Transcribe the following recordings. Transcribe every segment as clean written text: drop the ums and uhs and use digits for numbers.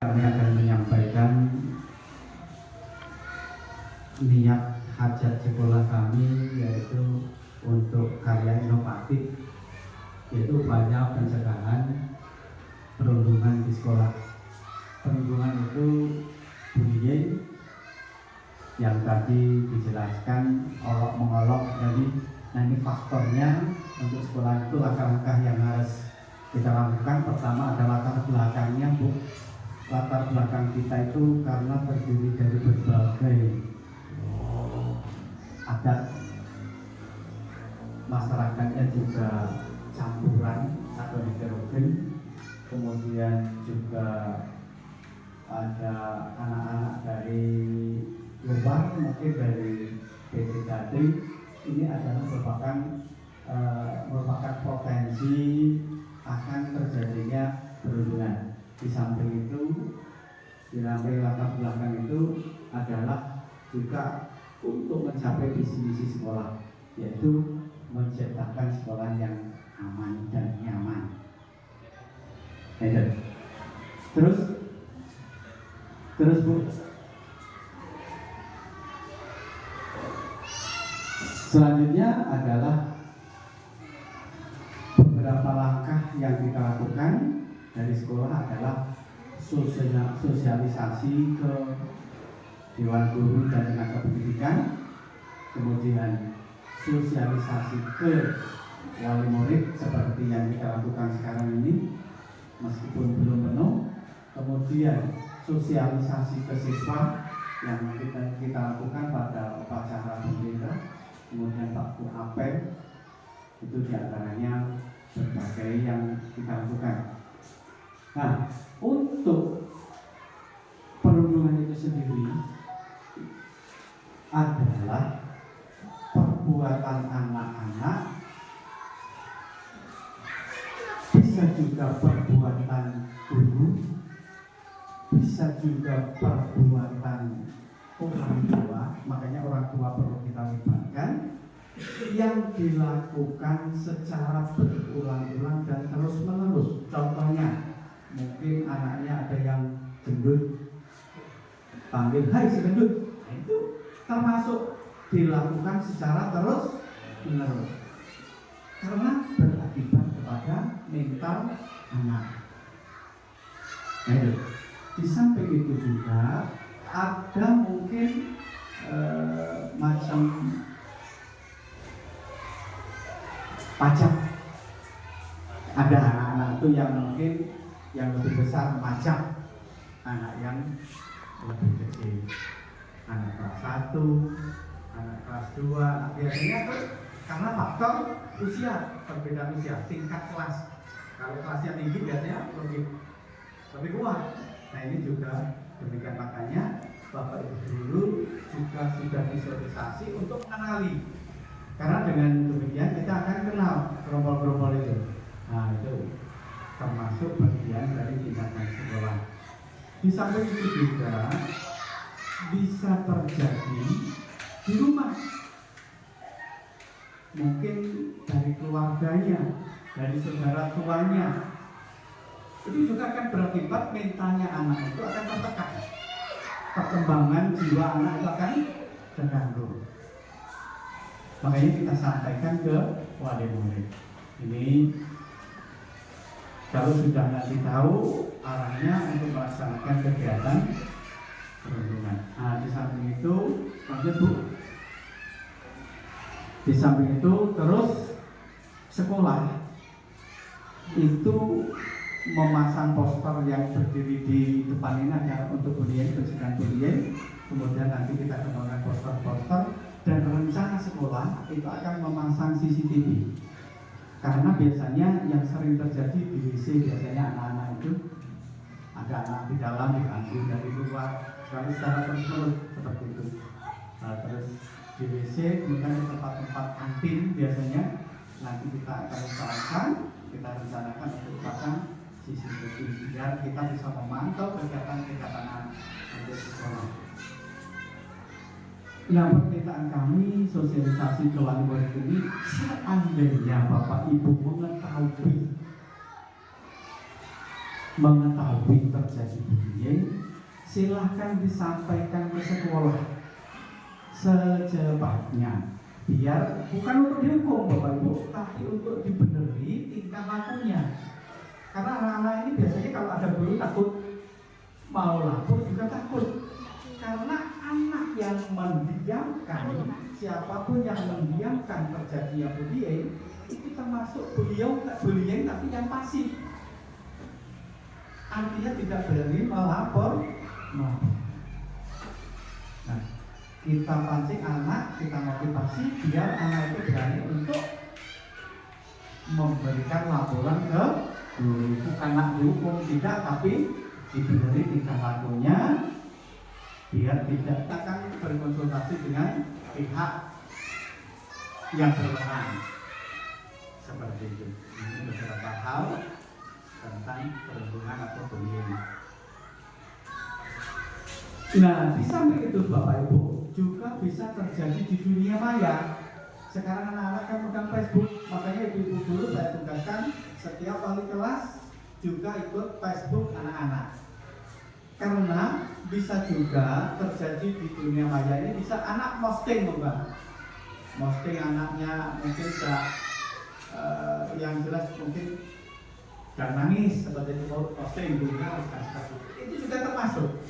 Kami akan menyampaikan niat hajat sekolah kami, yaitu untuk karya inovatif, yaitu upaya pencegahan perundungan di sekolah. Perundungan itu bullying yang tadi dijelaskan, olok mengolok. Jadi ini faktornya untuk sekolah itu langkah-langkah yang harus kita lakukan. Pertama adalah latar belakangnya, Bu. Latar belakang kita itu karena terdiri dari berbagai adat, masyarakatnya juga campuran atau heterogen, kemudian juga ada anak-anak dari luar, mungkin dari PTKT. Ini adalah merupakan potensi akan terjadinya perundungan. Di samping itu, di samping latar belakang itu adalah juga untuk mencapai visi misi sekolah, yaitu menciptakan sekolah yang aman dan nyaman. Terus Bu. Selanjutnya adalah beberapa langkah yang kita lakukan dari sekolah adalah sosialisasi ke Dewan Guru dan Tenaga Pendidikan, kemudian sosialisasi ke wali murid seperti yang kita lakukan sekarang ini meskipun belum penuh, kemudian sosialisasi ke siswa yang kita lakukan pada upacara pemerintah, kemudian waktu apel, itu diantaranya berbagai yang kita lakukan. Nah, untuk perundungan itu sendiri adalah perbuatan anak-anak, bisa juga perbuatan guru, bisa juga perbuatan orang tua. Makanya orang tua perlu kita libatkan, yang dilakukan secara berulang-ulang dan terus-menerus. Contohnya, mungkin anaknya ada yang gendut, panggil, "Hai si gendut." Nah, itu termasuk dilakukan secara terus-menerus, karena berakibat kepada mental anak. Nah, itu. Di samping itu juga ada mungkin macam pajak. Ada anak-anak itu yang mungkin yang lebih besar pajak anak yang lebih kecil, anak kelas 1, anak kelas 2. Biasanya itu karena faktor usia, perbedaan usia, tingkat kelas. Kalau kelasnya tinggi biasanya lebih kuat. Nah, ini juga demikian. Makanya Bapak Ibu Guru juga sudah disosialisasi untuk mengenali, karena dengan demikian kita akan kenal gerombol-gerombol itu. Nah, itu termasuk bagian dari tindakan sekolah. Di samping itu juga bisa terjadi di rumah, mungkin dari keluarganya, dari saudara tuanya. Itu juga akan berakibat mentalnya anak itu akan tertekan, perkembangan jiwa anak itu akan terganggu. Makanya kita sampaikan ke wali murid. Ini kalau sudah nanti tahu arahnya untuk melaksanakan kegiatan perundungan. Nah, di samping itu, lanjut Bu. Di samping itu terus sekolah itu memasang poster yang berdiri di depan ini adalah untuk bullying, pencegahan bullying. Kemudian nanti kita kembangkan poster-poster, dan rencana sekolah itu akan memasang CCTV. Karena biasanya yang sering terjadi di WC, biasanya anak-anak itu ada anak di dalam diganggu dari luar, selalu secara terus seperti itu. Nah, terus di WC, kemudian di tempat-tempat kantin biasanya nanti kita akan rencanakan untuk pasang CCTV biar kita bisa memantau kegiatan-kegiatan anak di sekolah. Nah, permintaan kami sosialisasi ke wali murid ini, seandainya Bapak Ibu mengetahui terjadi bullying, silahkan disampaikan ke sekolah secepatnya, biar bukan untuk dihukum Bapak Ibu, tapi untuk dibenerin tingkah lakunya. Karena anak-anak ini biasanya kalau ada guru takut, mau lapor juga takut. Karena anak yang mendiamkan, siapapun yang mendiamkan terjadinya bullying, itu termasuk bullying tapi yang pasif. Artinya tidak berani melapor. Nah, kita pancing anak, kita motivasi biar anak itu berani untuk memberikan laporan ke guru. Bukan anak dihukum, tidak, tapi diberi tingkah lakunya biar tidak akan berkonsultasi dengan pihak yang berwenang. Seperti itu. Ini beberapa hal tentang perhubungan atau bullying. Nah, di samping itu Bapak Ibu juga bisa terjadi di dunia maya. Sekarang anak-anak kan pegang Facebook, makanya ibu-ibu guru saya tugaskan setiap wali kelas juga ikut Facebook anak-anak. Karena bisa juga terjadi di dunia maya ini, bisa anak posting Mbak. Posting anaknya mungkin yang jelas mungkin dan nangis seperti itu, posting gurunya itu juga termasuk.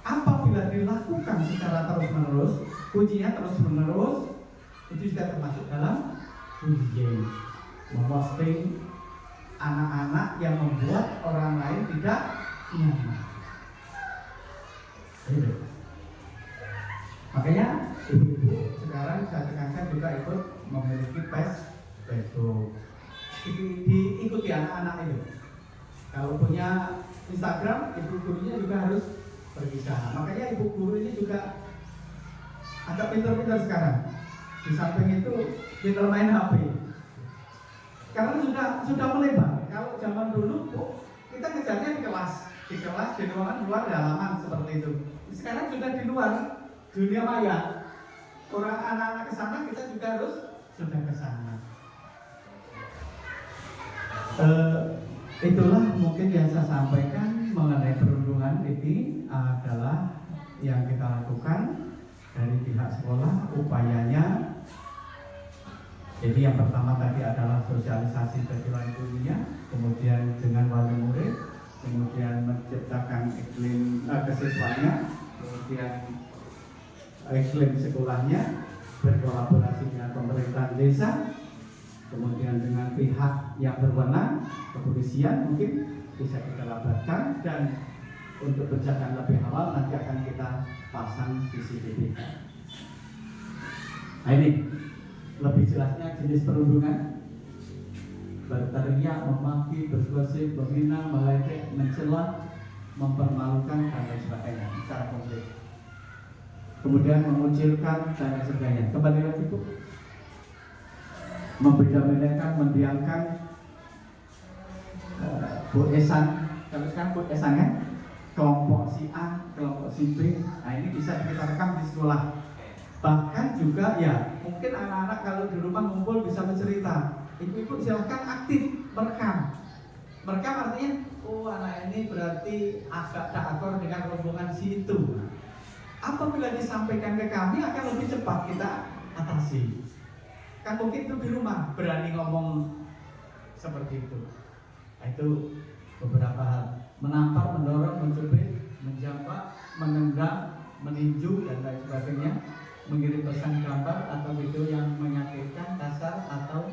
Apabila dilakukan secara terus-menerus, kuncinya terus-menerus, itu juga termasuk dalam bullying. Memposting anak-anak yang membuat orang lain tidak nyaman. Makanya ibu-ibu sekarang saya tekankan juga ikut memiliki Facebook. Diikuti anak-anak itu. Kalau punya Instagram, ibu gurunya juga harus berbicara. Makanya ibu guru ini juga agak pintar-pintar sekarang. Di samping itu pintar main HP. Karena sudah melebar. Kalau zaman dulu kita ngejarnya di kelas, di ruangan luar halaman seperti itu. Sekarang sudah di luar dunia maya. Orang anak-anak ke sana, kita juga harus sudah ke sana. Itulah mungkin yang saya sampaikan mengenai perundungan. Ini adalah yang kita lakukan dari pihak sekolah, upayanya. Jadi yang pertama tadi adalah sosialisasi bagi orang tuanya, kemudian dengan wali murid, kemudian menciptakan iklim kesiswaannya, kemudian iklim sekolahnya, berkolaborasi dengan pemerintah desa, kemudian dengan pihak yang berwenang, kepolisian mungkin bisa kita labarkan, dan untuk pencegahan lebih awal nanti akan kita pasang CCTV. Nah ini lebih jelasnya jenis perundungan: berteriak, memaki, bergosip, menghina, meledek, mencela, mempermalukan, dan lain sebagainya secara konkret. Kemudian mengucilkan dan lain sebagainya. Kembali lagi Bu, membeda-bedakan, mendiamkan. Bu Esan, kalau sekarang Bu Esan kan, kelompok si A, kelompok si B. Nah ini bisa kita rekam di sekolah. Bahkan juga ya mungkin anak-anak kalau di rumah ngumpul bisa bercerita. Ibu-ibu silahkan aktif merekam. Merekam artinya, oh anak ini berarti agak tak akur dengan rombongan si itu. Apabila disampaikan ke kami akan lebih cepat kita atasi. Kan mungkin itu di rumah berani ngomong seperti itu. Nah, itu beberapa hal: menampar, mendorong, mencubit, menjambak, menendang, meninju, dan lain sebagainya. Mengirim pesan gambar atau video yang menyakitkan, kasar, atau